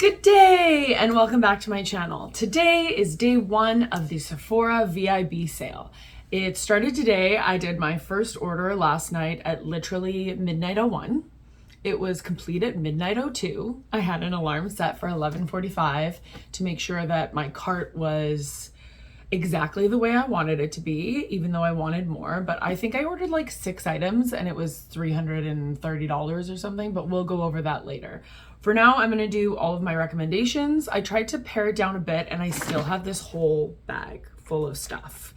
Good day and welcome back to my channel. Today is day one of the Sephora VIB sale. It started today. I did my first order last night at literally midnight 01. It was complete at midnight 02. I had an alarm set for 11:45 to make sure that my cart was exactly the way I wanted it to be, even though I wanted more. But I think I ordered like 6 items and it was $330 or something, but we'll go over that later. For now, I'm gonna do all of my recommendations. I tried to pare it down a bit and I still have this whole bag full of stuff.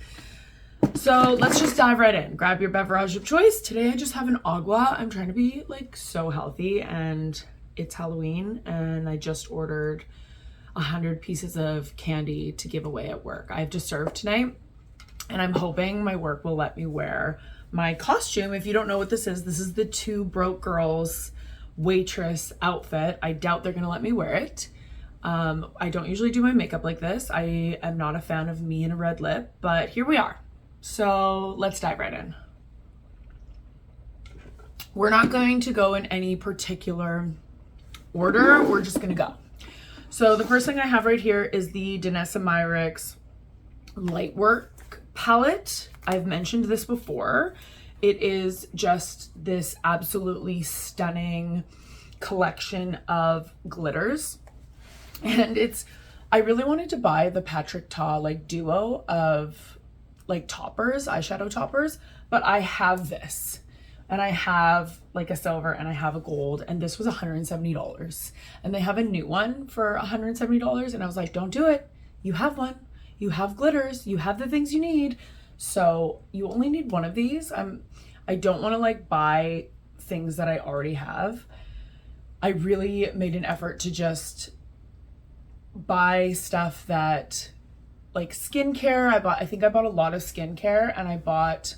So let's just dive right in. Grab your beverage of choice. Today I just have an agua. I'm trying to be like so healthy and it's Halloween and I just ordered 100 pieces of candy to give away at work. I have to serve tonight and I'm hoping my work will let me wear my costume. If you don't know what this is the Two Broke Girls waitress outfit. I doubt they're gonna let me wear it. I don't usually do my makeup like this. I am not a fan of me and a red lip, but here we are. So let's dive right in. We're not going to go in any particular order. We're just gonna go. So the first thing I have right here is the Danessa Myricks Lightworks palette. I've mentioned this before. It is just this absolutely stunning collection of glitters. And I really wanted to buy the Patrick Ta like duo of like toppers, eyeshadow toppers, but I have this. And I have like a silver and I have a gold, and this was $170. And they have a new one for $170. And I was like, don't do it. You have one. You have glitters. You have the things you need. So you only need one of these. I don't want to like buy things that I already have. I really made an effort to just buy stuff that like skincare. I think I bought a lot of skincare and I bought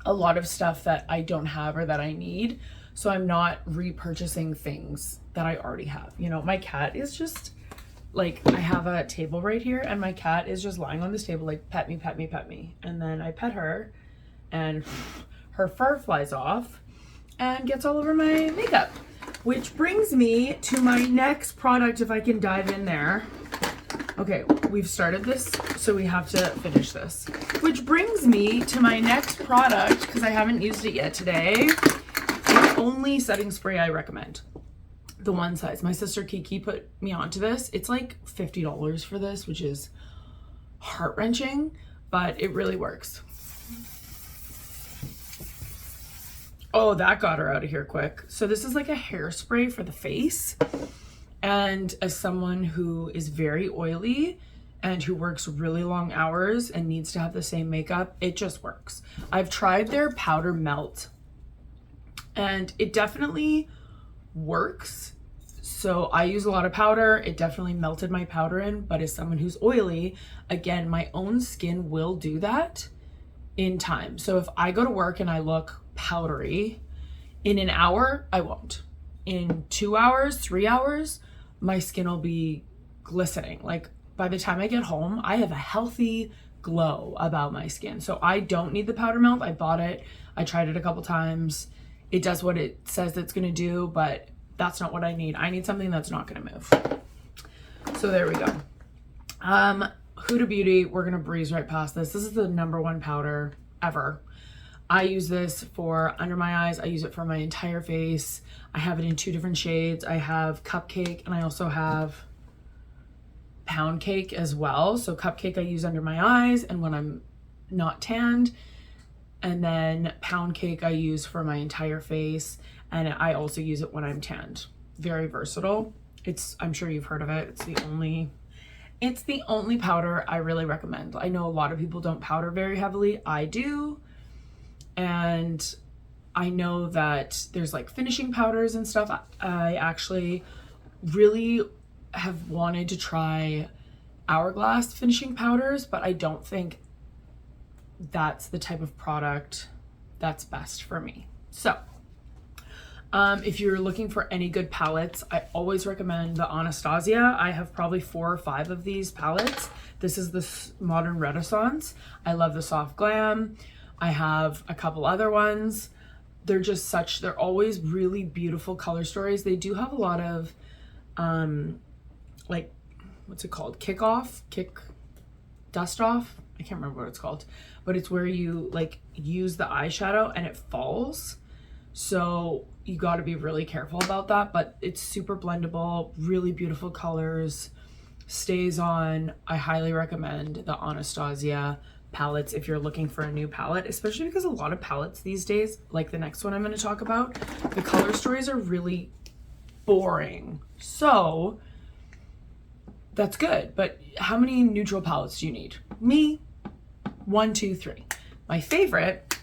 a lot of stuff that I don't have or that I need. So I'm not repurchasing things that I already have. You know, my cat is just like, I have a table right here and my cat is just lying on this table like, pet me, pet me, pet me. And then I pet her and her fur flies off and gets all over my makeup. Which brings me to my next product, if I can dive in there. Okay, we've started this, so we have to finish this. Which brings me to my next product, because I haven't used it yet today. The only setting spray I recommend. The one size. My sister Kiki put me onto this. It's like $50 for this, which is heart-wrenching, but it really works. Oh, that got her out of here quick. So this is like a hairspray for the face. And as someone who is very oily and who works really long hours and needs to have the same makeup, it just works. I've tried their powder melt and it definitely works. So I use a lot of powder. It definitely melted my powder in, but as someone who's oily, again, my own skin will do that in time. So if I go to work and I look powdery, in an hour, I won't. In 2 hours, 3 hours, my skin will be glistening. Like by the time I get home, I have a healthy glow about my skin. So I don't need the powder melt. I bought it. I tried it a couple times. It does what it says it's gonna do, but that's not what I need. I need something that's not gonna move. So there we go. Huda Beauty, we're gonna breeze right past this. This is the #1 powder ever. I use this for under my eyes. I use it for my entire face. I have it in 2 different shades. I have Cupcake and I also have Pound Cake as well. So Cupcake I use under my eyes and when I'm not tanned. And then Pound Cake I use for my entire face. And I also use it when I'm tanned. Very versatile. I'm sure you've heard of it. It's the only powder I really recommend. I know a lot of people don't powder very heavily. I do. And I know that there's like finishing powders and stuff. I actually really have wanted to try Hourglass finishing powders, but I don't think that's the type of product that's best for me. So if you're looking for any good palettes, I always recommend the Anastasia. I have probably 4 or 5 of these palettes. This is the Modern Renaissance. I love the Soft Glam. I have a couple other ones. They're always really beautiful color stories. They do have a lot of like, what's it called? Kick dust off. I can't remember what it's called, but it's where you like use the eyeshadow and it falls. So you got to be really careful about that, but it's super blendable, really beautiful colors, stays on. I highly recommend the Anastasia palettes if you're looking for a new palette, especially because a lot of palettes these days, like the next one I'm going to talk about, the color stories are really boring. So that's good, but how many neutral palettes do you need? Me, 1, 2, 3. My favorite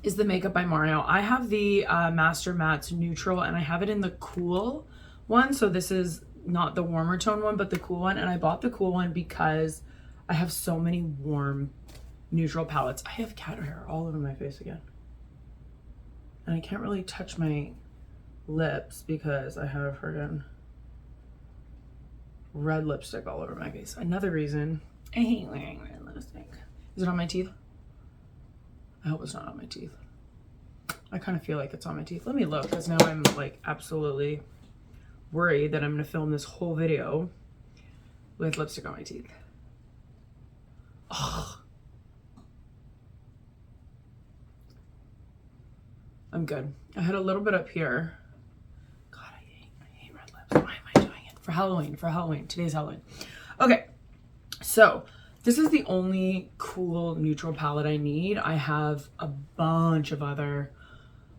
is the Makeup by Mario. I have the Master Mattes Neutral, and I have it in the cool one. So this is not the warmer tone one, but the cool one. And I bought the cool one because I have so many warm neutral palettes. I have cat hair all over my face again. And I can't really touch my lips because I have friggin' red lipstick all over my face. Another reason I hate wearing red lipstick. Is it on my teeth? I hope it's not on my teeth. I kind of feel like it's on my teeth. Let me look, because now I'm like absolutely worried that I'm going to film this whole video with lipstick on my teeth. Oh. I'm good. I had a little bit up here. God, I hate red lips. Why am I doing it? For Halloween. Today's Halloween. Okay, so this is the only cool neutral palette I need. I have a bunch of other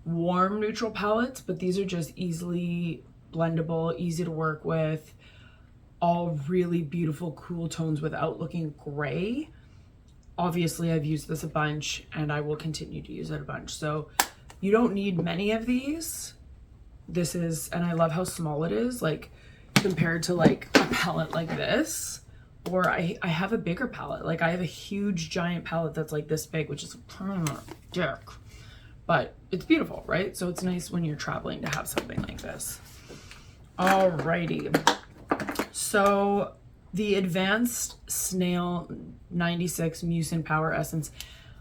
warm neutral palettes, but these are just easily blendable, easy to work with, all really beautiful, cool tones without looking gray. Obviously, I've used this a bunch and I will continue to use it a bunch. So you don't need many of these. This is, and I love how small it is, like compared to like a palette like this. Or I have a bigger palette. Like I have a huge giant palette that's like this big, which is a dick. But it's beautiful, right? So it's nice when you're traveling to have something like this. Alrighty. So the Advanced Snail 96 Mucin Power Essence.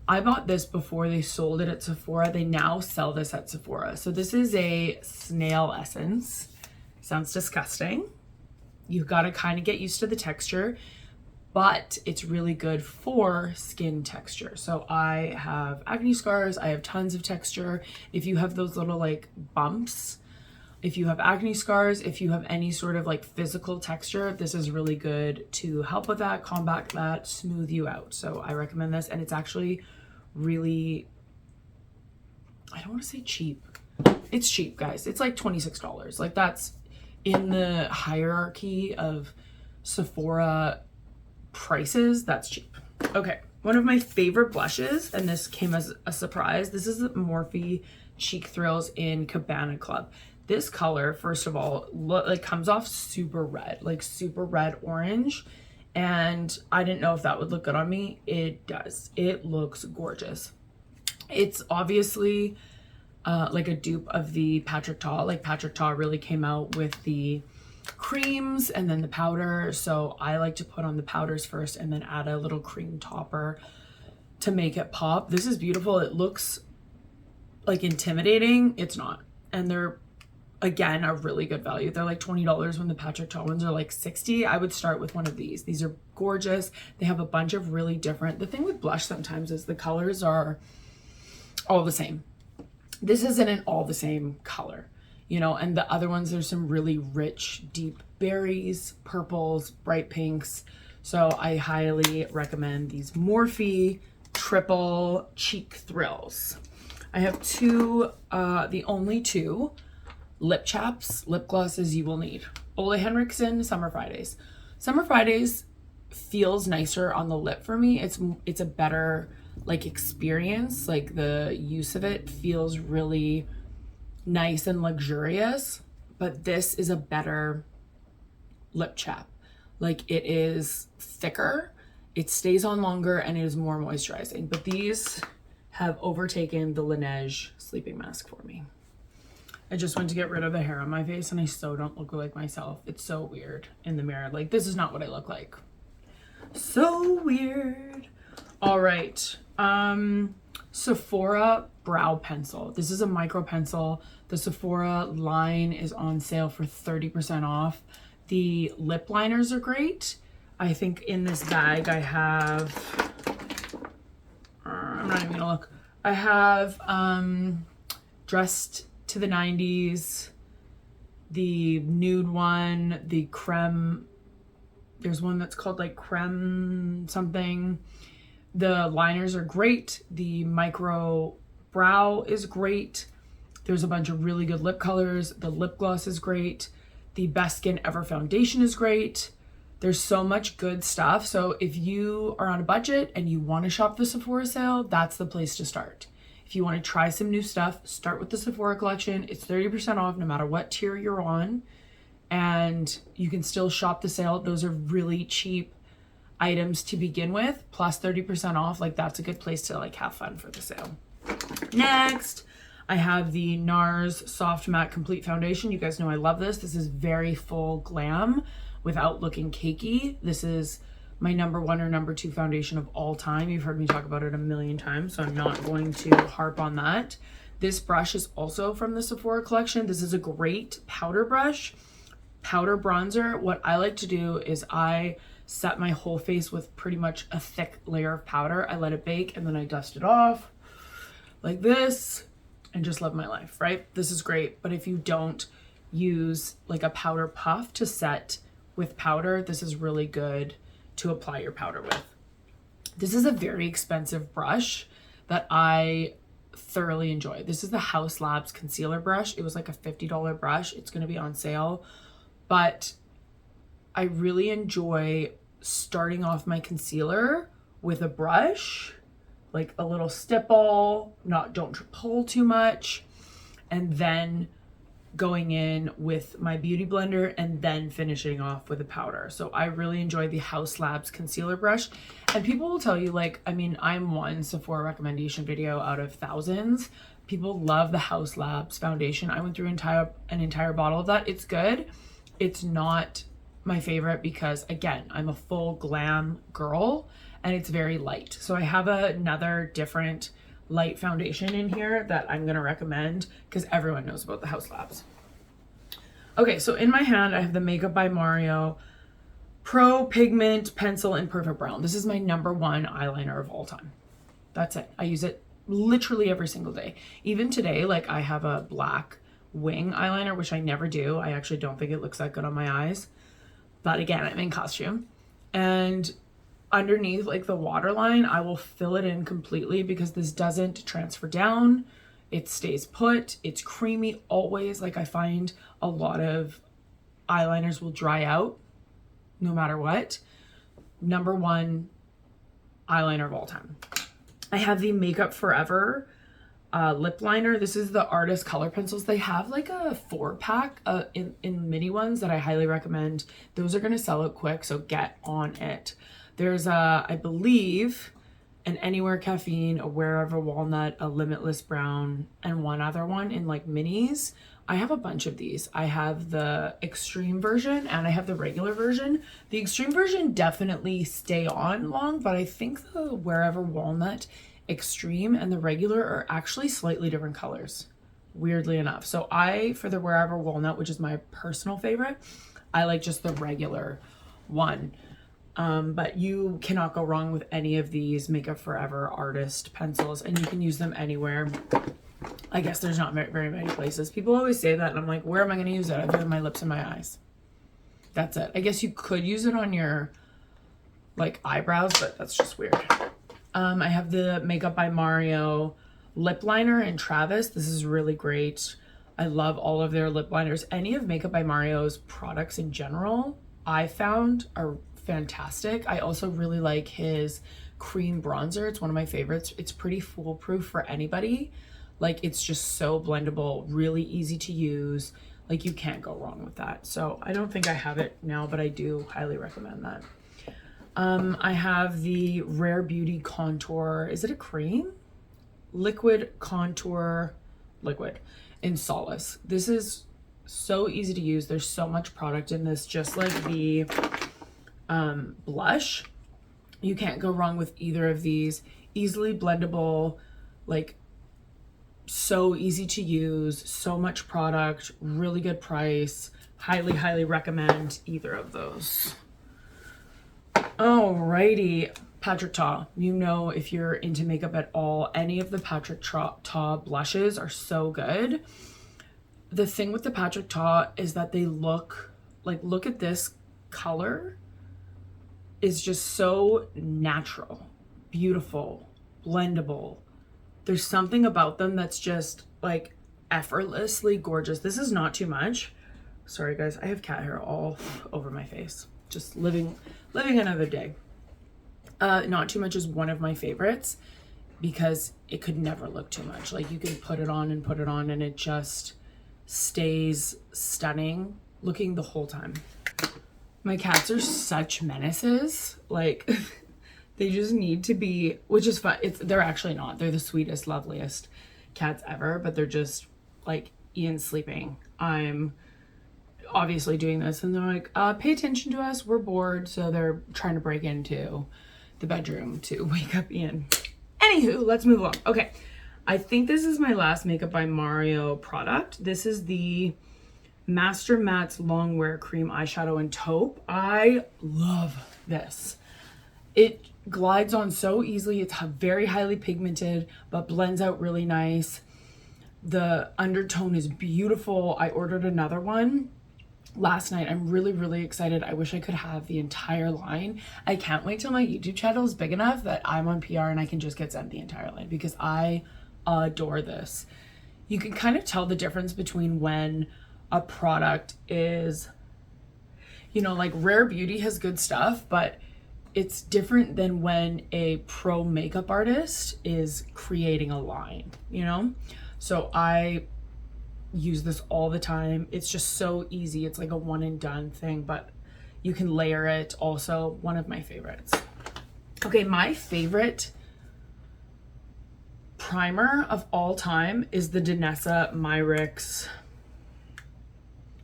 I bought this before they sold it at Sephora. They now sell this at Sephora. So this is a snail essence. Sounds disgusting. You've got to kind of get used to the texture, but it's really good for skin texture. So I have acne scars. I have tons of texture. If you have those little like bumps, if you have acne scars, if you have any sort of like physical texture, this is really good to help with that, combat that, smooth you out. So I recommend this, and it's actually really, I don't want to say cheap. It's cheap, guys. It's like $26. Like that's in the hierarchy of Sephora prices. That's cheap. Okay, one of my favorite blushes, and this came as a surprise. This is the Morphe Cheek Thrills in Cabana Club. This color, first of all, like comes off super red, like super red orange. And I didn't know if that would look good on me. It does. It looks gorgeous. It's obviously like a dupe of the Patrick Ta. Like Patrick Ta really came out with the creams and then the powder. So I like to put on the powders first and then add a little cream topper to make it pop. This is beautiful. It looks like intimidating. It's not. And they're, again, a really good value. They're like $20 when the Patrick Ta ones are like $60. I would start with one of these. These are gorgeous. They have a bunch of really different, the thing with blush sometimes is the colors are all the same. This isn't an all the same color, you know, and the other ones, there's some really rich, deep berries, purples, bright pinks. So I highly recommend these Morphe Triple Cheek Thrills. I have two, the only two lip chaps, lip glosses you will need. Ole Henriksen Summer Fridays. Summer Fridays feels nicer on the lip for me. It's a better like experience. Like the use of it feels really nice and luxurious, but this is a better lip chap. Like it is thicker, it stays on longer, and it is more moisturizing. But these have overtaken the Laneige sleeping mask for me. I just went to get rid of the hair on my face and I still don't look like myself. It's so weird in the mirror. Like this is not what I look like. So weird. All right. Sephora brow pencil. This is a micro pencil. The Sephora line is on sale for 30% off. The lip liners are great. I think in this bag I have, I'm not even gonna look. I have Dressed to the 90s, the nude one, the creme, there's one that's called like creme something. The liners are great. The micro brow is great. There's a bunch of really good lip colors. The lip gloss is great. The Best Skin Ever foundation is great. There's so much good stuff. So if you are on a budget and you want to shop the Sephora sale, that's the place to start. If you want to try some new stuff, start with the Sephora collection. It's 30% off no matter what tier you're on. And you can still shop the sale. Those are really cheap items to begin with, plus 30% off. Like, that's a good place to like have fun for the sale. Next, I have the NARS Soft Matte Complete Foundation. You guys know I love this. This is very full glam without looking cakey. This is my number 1 or number 2 foundation of all time. You've heard me talk about it a million times, so I'm not going to harp on that. This brush is also from the Sephora collection. This is a great powder brush, powder bronzer. What I like to do is I set my whole face with pretty much a thick layer of powder. I let it bake and then I dust it off like this and just love my life, right? This is great. But if you don't use like a powder puff to set with powder, this is really good to apply your powder with. This is a very expensive brush that I thoroughly enjoy. This is the Haus Labs concealer brush. It was like a $50 brush. It's going to be on sale, but I really enjoy starting off my concealer with a brush, like a little stipple, don't pull too much, and then going in with my beauty blender and then finishing off with a powder. So I really enjoy the Haus Labs concealer brush. And people will tell you, like, I mean, I'm one Sephora recommendation video out of thousands. People love the Haus Labs foundation. I went through an entire bottle of that. It's good. It's not my favorite because, again, I'm a full glam girl and it's very light. So I have another different light foundation in here that I'm gonna recommend because everyone knows about the Haus Labs. Okay, so in my hand I have the Makeup by Mario Pro Pigment Pencil in Perfect Brown. This is my number 1 eyeliner of all time. That's it. I use it literally every single day. Even today, like, I have a black wing eyeliner, which I never do. I actually don't think it looks that good on my eyes. But again, I'm in costume. And underneath like the waterline, I will fill it in completely because this doesn't transfer down. It stays put. It's creamy always. Like, I find a lot of eyeliners will dry out no matter what. Number 1 eyeliner of all time. I have the Makeup Forever lip liner. This is the Artist Color Pencils. They have like a 4-pack in mini ones that I highly recommend. Those are going to sell out quick, so get on it. There's I believe, an Anywhere Caffeine, a Wherever Walnut, a Limitless Brown, and one other one in like minis. I have a bunch of these. I have the extreme version and I have the regular version. The extreme version definitely stay on long, but I think the Wherever Walnut extreme and the regular are actually slightly different colors, weirdly enough. So for the Wherever Walnut, which is my personal favorite, I like just the regular one. But you cannot go wrong with any of these Makeup Forever artist pencils, and you can use them anywhere. I guess there's not very many places. People always say that, and I'm like, where am I going to use it? I do it on my lips and my eyes. That's it. I guess you could use it on your like eyebrows, but that's just weird. I have the Makeup by Mario lip liner in Travis. This is really great. I love all of their lip liners. Any of Makeup by Mario's products in general, I found are fantastic. I also really like his cream bronzer. It's one of my favorites. It's pretty foolproof for anybody. Like, it's just so blendable, really easy to use. Like, you can't go wrong with that. So I don't think I have it now, but I do highly recommend that. I have the Rare Beauty Contour. Is it a cream? Liquid Contour Liquid in Solace. This is so easy to use. There's so much product in this, just like the blush. You can't go wrong with either of these. Easily blendable, like so easy to use, so much product, really good price, Highly, highly recommend either of those. Alrighty, Patrick Ta. You know, if you're into makeup at all, any of the Patrick Ta blushes are so good. The thing with the Patrick Ta is that they look at this color is just so natural, beautiful, blendable. There's something about them that's just like effortlessly gorgeous. This is not too much. Sorry guys, I have cat hair all over my face. Just living another day. Not too much is one of my favorites because it could never look too much. Like you can put it on and it just stays stunning looking the whole time. My cats are such menaces. Like they just need to be, which is fun. They're actually not. They're the sweetest, loveliest cats ever, but they're just like, Ian's sleeping. I'm obviously doing this and they're like, pay attention to us. We're bored. So they're trying to break into the bedroom to wake up Ian. Anywho, let's move along. Okay. I think this is my last Makeup by Mario product. This is the Master Matte's Longwear Cream Eyeshadow in Taupe. I love this. It glides on so easily. It's very highly pigmented, but blends out really nice. The undertone is beautiful. I ordered another one last night. I'm really, really excited. I wish I could have the entire line. I can't wait till my YouTube channel is big enough that I'm on PR and I can just get sent the entire line because I adore this. You can kind of tell the difference between when a product is, you know, like Rare Beauty has good stuff, but it's different than when a pro makeup artist is creating a line, you know? So I use this all the time. It's just so easy. It's like a one and done thing, but you can layer it. Also, one of my favorites. Okay, my favorite primer of all time is the Danessa Myricks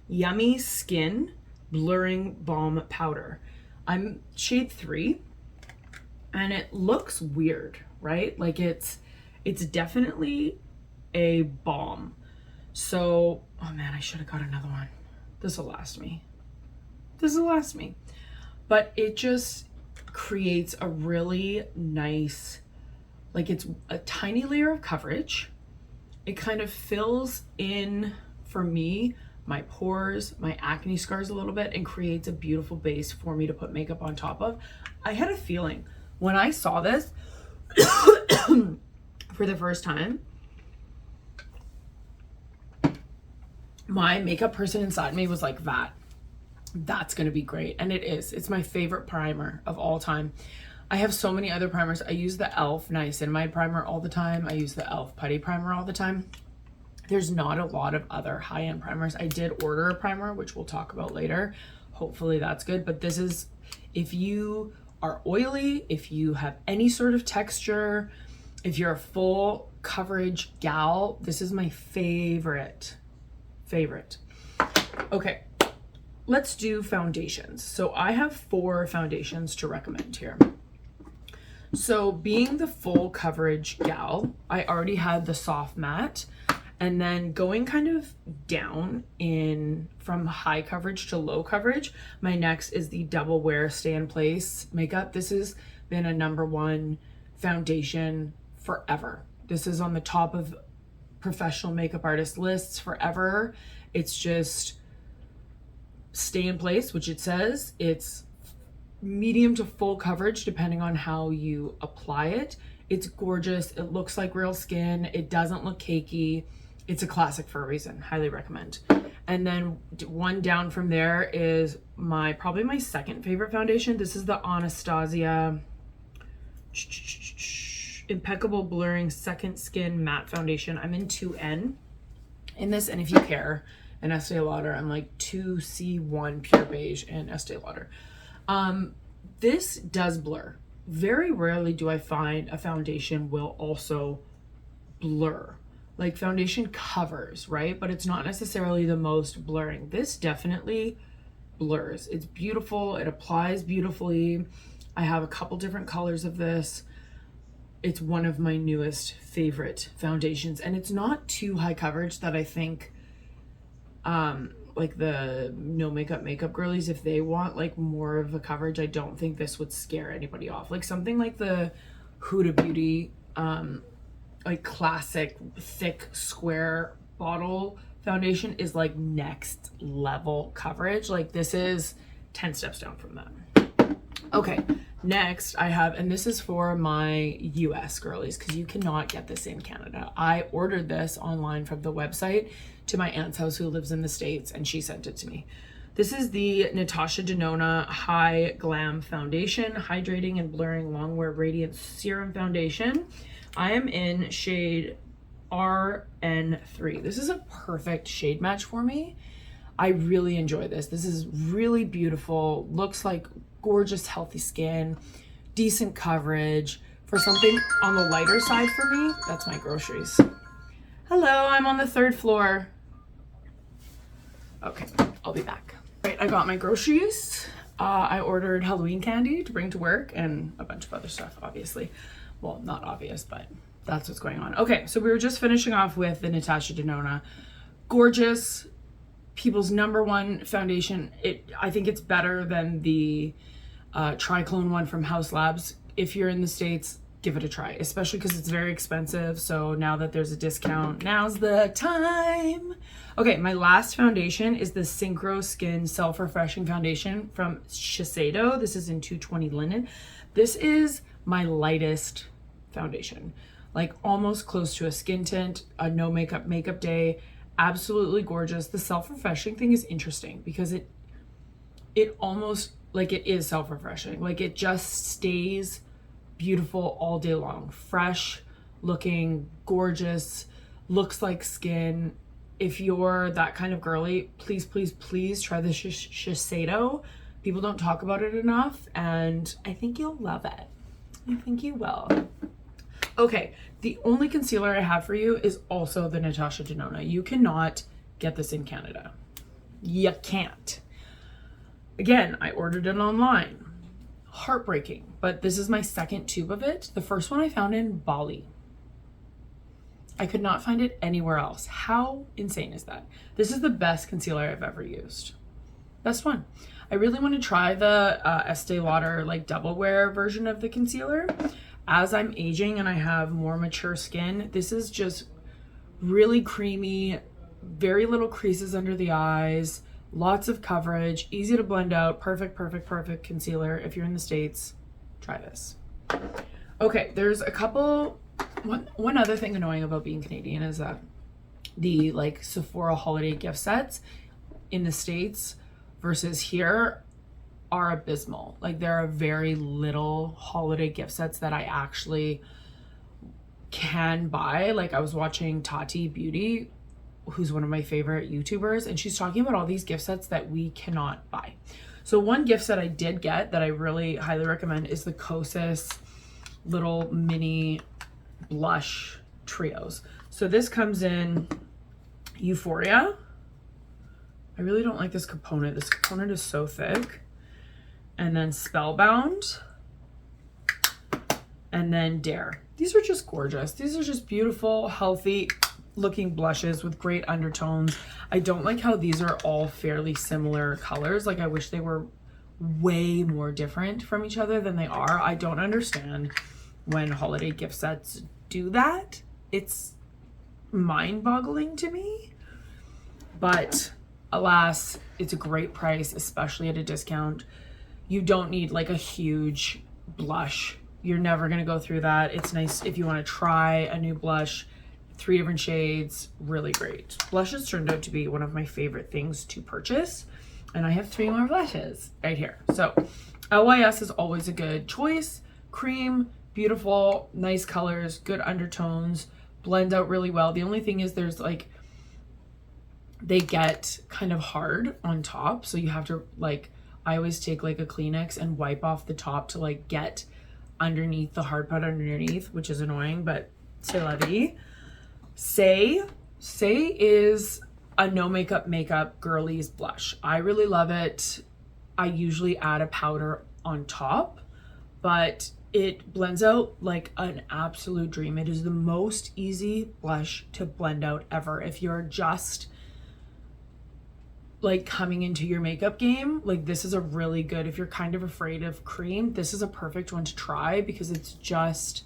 Yummy Skin Blurring Balm Powder. I'm shade 3 and it looks weird, right? Like it's definitely a balm. So, oh man, I should have got another one. This will last me. This will last me. But it just creates a really nice, like it's a tiny layer of coverage. It kind of fills in, for me, my pores, my acne scars a little bit and creates a beautiful base for me to put makeup on top of. I had a feeling when I saw this for the first time, my makeup person inside me was like, that's gonna be great. And it is. It's my favorite primer of all time. I have so many other primers. I use the e.l.f. Niacinamide primer all the time. I use the e.l.f. Putty primer all the time. There's not a lot of other high-end primers. I did order a primer, which we'll talk about later. Hopefully that's good. But this is, if you are oily, if you have any sort of texture, if you're a full coverage gal, this is my favorite. Okay, let's do foundations. So I have 4 foundations to recommend here. So being the full coverage gal, I already had the soft matte. And then going kind of down in from high coverage to low coverage, my next is the Double Wear Stay in Place makeup. This has been a #1 foundation forever. This is on the top of professional makeup artist lists forever. It's just Stay in Place, which it says. It's medium to full coverage depending on how you apply it. It's gorgeous. It looks like real skin. It doesn't look cakey. It's a classic for a reason. Highly recommend. And then one down from there is probably my second favorite foundation. This is the Anastasia Impeccable Blurring Second Skin Matte Foundation. I'm in 2N in this, and if you care, in Estee Lauder, I'm like 2C1 Pure Beige in Estee Lauder. This does blur. Very rarely do I find a foundation will also blur. Like foundation covers, right? But it's not necessarily the most blurring. This definitely blurs. It's beautiful. It applies beautifully. I have a couple different colors of this. It's one of my newest favorite foundations, and it's not too high coverage that I think like the no makeup girlies, if they want like more of a coverage, I don't think this would scare anybody off. Like something like the Huda Beauty like classic thick square bottle foundation is like next level coverage. Like this is 10 steps down from that. Okay, next I have, and this is for my US girlies because you cannot get this in Canada. I ordered this online from the website to my aunt's house who lives in the States, and she sent it to me. This is the Natasha Denona High Glam Foundation, Hydrating and Blurring Longwear Radiance Serum Foundation. I am in shade RN3. This is a perfect shade match for me. I really enjoy this. This is really beautiful. Looks like gorgeous, healthy skin, decent coverage. For something on the lighter side for me, that's my groceries. Hello, I'm on the 3rd floor. Okay, I'll be back. Right, I got my groceries. I ordered Halloween candy to bring to work and a bunch of other stuff, obviously. Well, not obvious, but that's what's going on. Okay, so we were just finishing off with the Natasha Denona. Gorgeous, people's #1 foundation. I think it's better than the Triclone one from Haus Labs. If you're in the States, give it a try, especially because it's very expensive. So now that there's a discount, now's the time. Okay, my last foundation is the Synchro Skin Self-Refreshing Foundation from Shiseido. This is in 220 linen. This is my lightest foundation, like almost close to a skin tint, a no makeup day. Absolutely gorgeous. The self-refreshing thing is interesting because it almost, like, it is self-refreshing. Like it just stays beautiful all day long. Fresh looking, gorgeous, looks like skin. If you're that kind of girly, please, please, please try the Shiseido. People don't talk about it enough, and I think you'll love it. I think you will. Okay, the only concealer I have for you is also the Natasha Denona. You cannot get this in Canada. You can't. Again, I ordered it online. Heartbreaking, but this is my 2nd tube of it. The first one I found in Bali. I could not find it anywhere else. How insane is that? This is the best concealer I've ever used. Best one. I really want to try the Estee Lauder like double wear version of the concealer. As I'm aging and I have more mature skin, this is just really creamy, very little creases under the eyes, lots of coverage, easy to blend out, perfect concealer. If you're in the States, try this. Okay, there's a couple, one other thing annoying about being Canadian is that the like Sephora holiday gift sets in the States versus here are abysmal. Like there are very little holiday gift sets that I actually can buy. Like I was watching Tati Beauty, who's one of my favorite YouTubers, and she's talking about all these gift sets that we cannot buy. So one gift set I did get that I really highly recommend is the Kosas little mini blush trios. So this comes in Euphoria. I really don't like this component. This component is so thick. And then Spellbound. And then Dare. These are just gorgeous. These are just beautiful, healthy looking blushes with great undertones. I don't like how these are all fairly similar colors. Like I wish they were way more different from each other than they are. I don't understand when holiday gift sets do that. It's mind-boggling to me. But alas, it's a great price, especially at a discount. You don't need like a huge blush. You're never gonna go through that. It's nice if you wanna try a new blush, 3 different shades, really great. Blushes turned out to be one of my favorite things to purchase. And I have 3 more blushes right here. So LYS is always a good choice. Cream, beautiful, nice colors, good undertones, blend out really well. The only thing is there's like, they get kind of hard on top. So you have to like, I always take like a Kleenex and wipe off the top to like get underneath the hard part underneath, which is annoying, but c'est la vie. Say is a no makeup girlies blush. I really love it. I usually add a powder on top, but it blends out like an absolute dream. It is the most easy blush to blend out ever. If you're just like coming into your makeup game, like this is a really good, if you're kind of afraid of cream, this is a perfect one to try because it's just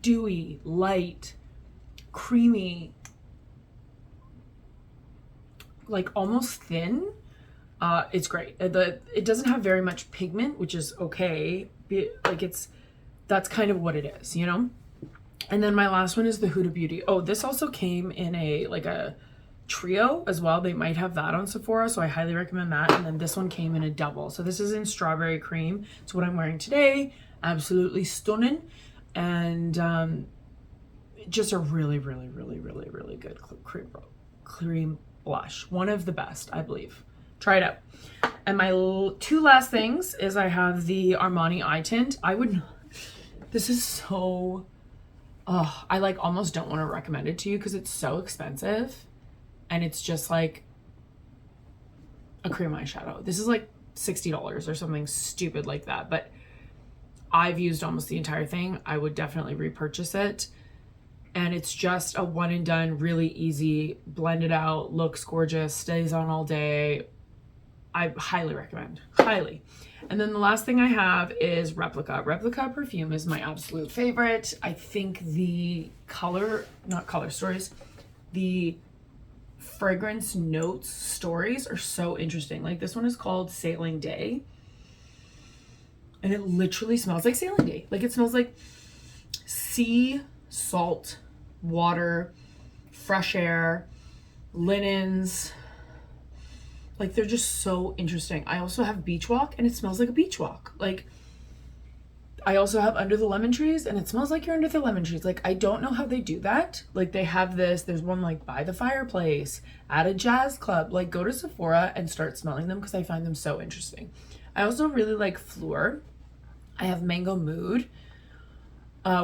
dewy, light, creamy, like almost thin. It's great. It doesn't have very much pigment, which is okay. Like that's kind of what it is, you know? And then my last one is the Huda Beauty. Oh, this also came in a trio as well. They might have that on Sephora, so I highly recommend that. And then this one came in a double. So this is in strawberry cream. It's what I'm wearing today. Absolutely stunning. And just a really, really, really, really, really good cream blush. One of the best, I believe. Try it out. And my two last things is I have the Armani eye tint. This is so, I like almost don't want to recommend it to you because it's so expensive. And it's just like a cream eyeshadow. This is like $60 or something stupid like that. But I've used almost the entire thing. I would definitely repurchase it. And it's just a one and done, really easy, blend it out, looks gorgeous, stays on all day. I highly recommend, highly. And then the last thing I have is Replica. Replica perfume is my absolute favorite. I think the the fragrance notes stories are so interesting. Like this one is called Sailing Day. And it literally smells like Sailing Day. Like it smells like sea, salt, water, fresh air, linens. Like they're just so interesting. I also have Beach Walk and it smells like a beach walk. Like I also have Under the Lemon Trees and it smells like you're under the lemon trees. Like I don't know how they do that. Like they have this, there's one like by the fireplace, at a jazz club. Like go to Sephora and start smelling them because I find them so interesting. I also really like Fleur. I have Mango Mood,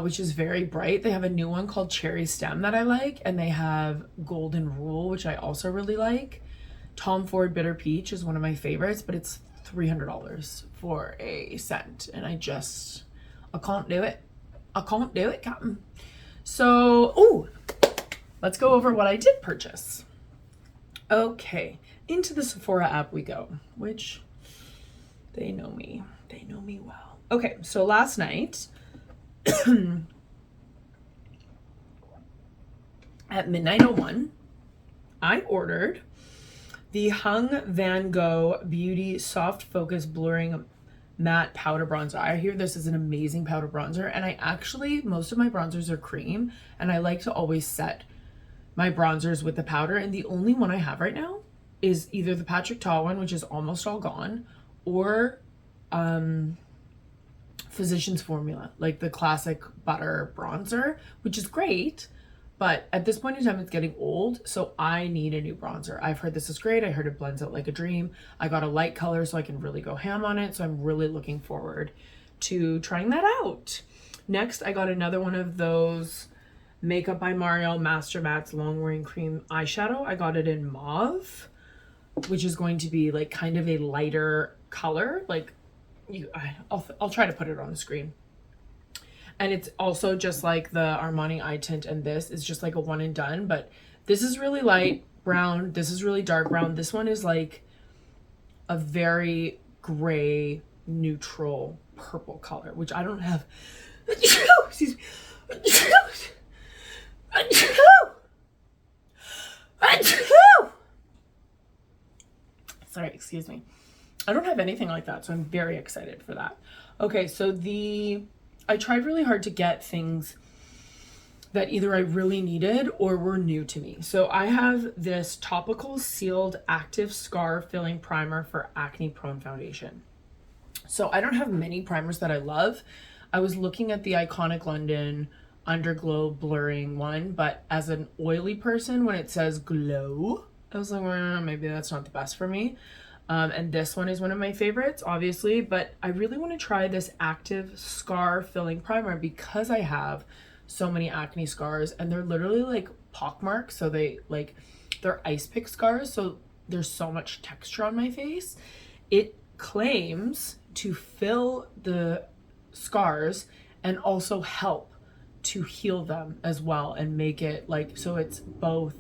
which is very bright. They have a new one called Cherry Stem that I like. And they have Golden Rule, which I also really like. Tom Ford Bitter Peach is one of my favorites, but it's $300 for a scent. And I can't do it. I can't do it, Captain. So, let's go over what I did purchase. Okay, into the Sephora app we go, which they know me. They know me well. Okay, so last night at midnight 01, I ordered the Hung Van Gogh Beauty Soft Focus Blurring Matte Powder Bronzer. I hear this is an amazing powder bronzer, and most of my bronzers are cream, and I like to always set my bronzers with the powder, and the only one I have right now is either the Patrick Ta one, which is almost all gone, or Physicians Formula, like the classic butter bronzer, which is great. But at this point in time, it's getting old, so I need a new bronzer. I've heard this is great. I heard it blends out like a dream. I got a light color so I can really go ham on it. So I'm really looking forward to trying that out. Next, I got another one of those Makeup by Mario Master Mattes Long Wearing Cream eyeshadow. I got it in mauve, which is going to be like kind of a lighter color. Like I'll try to put it on the screen. And it's also just like the Armani eye tint, and this is just like a one and done, but this is really light brown. This is really dark brown. This one is like a very gray, neutral purple color, which I don't have. Excuse me. Sorry, excuse me. I don't have anything like that, so I'm very excited for that. Okay, so I tried really hard to get things that either I really needed or were new to me. So I have this topical sealed active scar filling primer for acne prone foundation. So I don't have many primers that I love. I was looking at the Iconic London Underglow blurring one, but as an oily person, when it says glow, I was like, maybe that's not the best for me. And this one is one of my favorites, obviously, but I really want to try this active scar filling primer because I have so many acne scars, and they're literally like pock marks. So they're ice pick scars. So there's so much texture on my face. It claims to fill the scars and also help to heal them as well and make it like, so it's both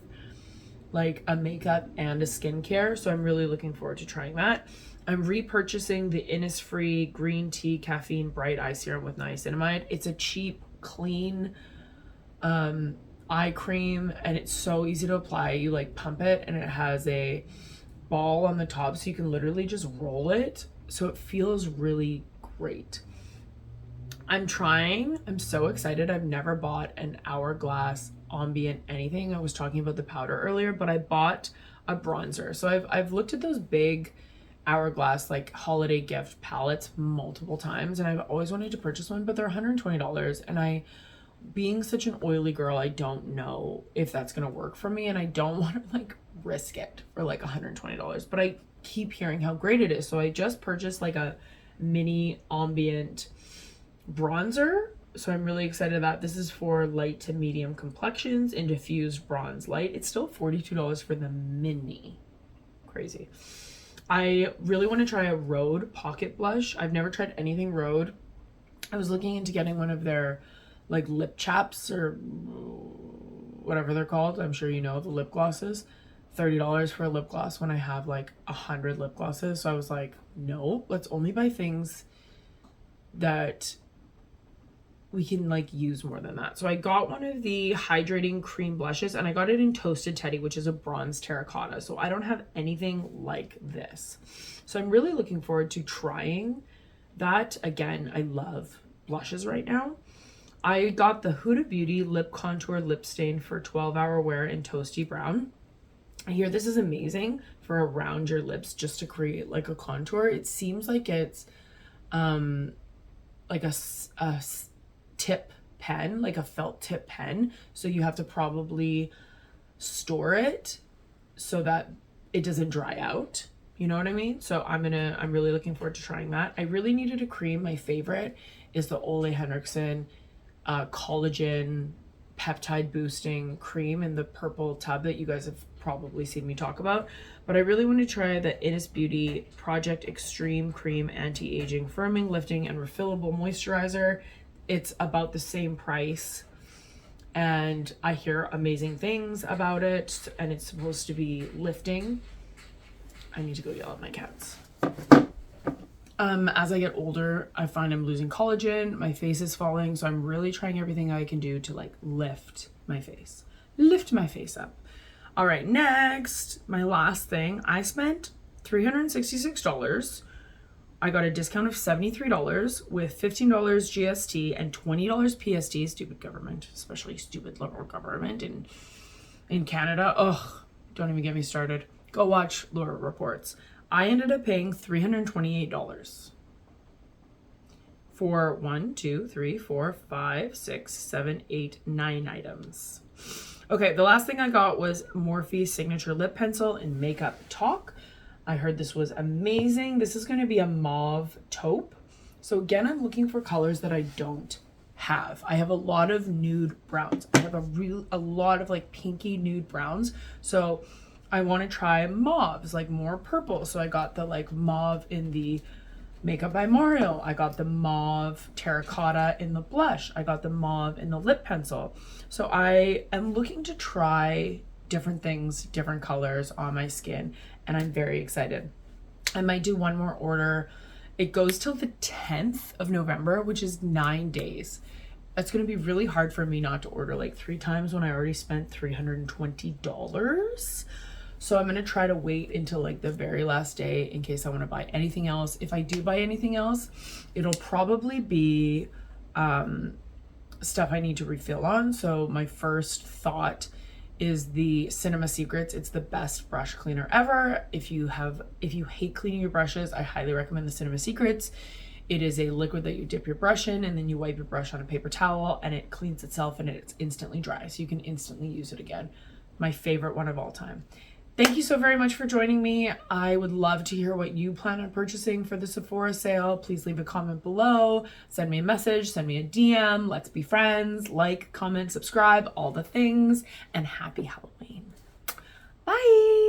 like a makeup and a skincare. So I'm really looking forward to trying that. I'm repurchasing the Innisfree green tea caffeine bright eye serum with niacinamide. It's a cheap, clean eye cream, and it's so easy to apply. You like pump it and it has a ball on the top, so you can literally just roll it. So it feels really great. I'm so excited. I've never bought an Hourglass ambient anything. I was talking about the powder earlier, but I bought a bronzer. So I've looked at those big Hourglass like holiday gift palettes multiple times, and I've always wanted to purchase one, but they're $120, and being such an oily girl, I don't know if that's gonna work for me, and I don't want to like risk it for like $120, but I keep hearing how great it is. So I just purchased like a mini ambient bronzer, so I'm really excited about this. Is for light to medium complexions in diffused bronze light. It's still $42 for the mini. Crazy. I really want to try a Rhode pocket blush. I've never tried anything Rhode. I was looking into getting one of their like lip chaps or whatever they're called. I'm sure you know the lip glosses. $30 for a lip gloss when I have like 100 lip glosses. So I was like, no, let's only buy things that we can like use more than that. So I got one of the hydrating cream blushes, and I got it in Toasted Teddy, which is a bronze terracotta. So I don't have anything like this. So I'm really looking forward to trying that. Again, I love blushes right now. I got the Huda Beauty Lip Contour Lip Stain for 12-hour wear in Toasty Brown. I hear this is amazing for around your lips just to create like a contour. It seems like it's like a tip pen, like a felt tip pen. So you have to probably store it so that it doesn't dry out. You know what I mean? So I'm really looking forward to trying that. I really needed a cream. My favorite is the Ole Henriksen collagen peptide boosting cream in the purple tub that you guys have probably seen me talk about. But I really want to try the Innis Beauty Project Extreme Cream Anti-Aging Firming, Lifting, and Refillable Moisturizer. It's about the same price, and I hear amazing things about it, and it's supposed to be lifting. I need to go yell at my cats. As I get older, I find I'm losing collagen, my face is falling, so I'm really trying everything I can do to like lift my face up. All right, next, my last thing, I spent $366. I got a discount of $73 with $15 GST and $20 PST. Stupid government, especially stupid liberal government in Canada. Ugh, don't even get me started. Go watch Laura Reports. I ended up paying $328 for 1, 2, 3, 4, 5, 6, 7, 8, 9 items. Okay, the last thing I got was Morphe Signature Lip Pencil in Makeup Talk. I heard this was amazing. This is going to be a mauve taupe. So again, I'm looking for colors that I don't have. I have a lot of nude browns. I have a lot of like pinky nude browns. So I want to try mauves, like more purple. So I got the like mauve in the Makeup by Mario. I got the mauve terracotta in the blush. I got the mauve in the lip pencil. So I am looking to try different things, different colors on my skin, and I'm very excited. I might do one more order. It goes till the 10th of November, which is 9 days. That's going to be really hard for me not to order like 3 times when I already spent $320. So I'm going to try to wait until like the very last day in case I want to buy anything else. If I do buy anything else, it'll probably be stuff I need to refill on. So my first thought is the Cinema Secrets. It's the best brush cleaner ever. If you hate cleaning your brushes, I highly recommend the Cinema Secrets. It is a liquid that you dip your brush in, and then you wipe your brush on a paper towel, and it cleans itself, and it's instantly dry. So you can instantly use it again. My favorite one of all time. Thank you so very much for joining me. I would love to hear what you plan on purchasing for the Sephora sale. Please leave a comment below, send me a message, send me a DM. Let's be friends. Like, comment, subscribe, all the things, and happy Halloween. Bye.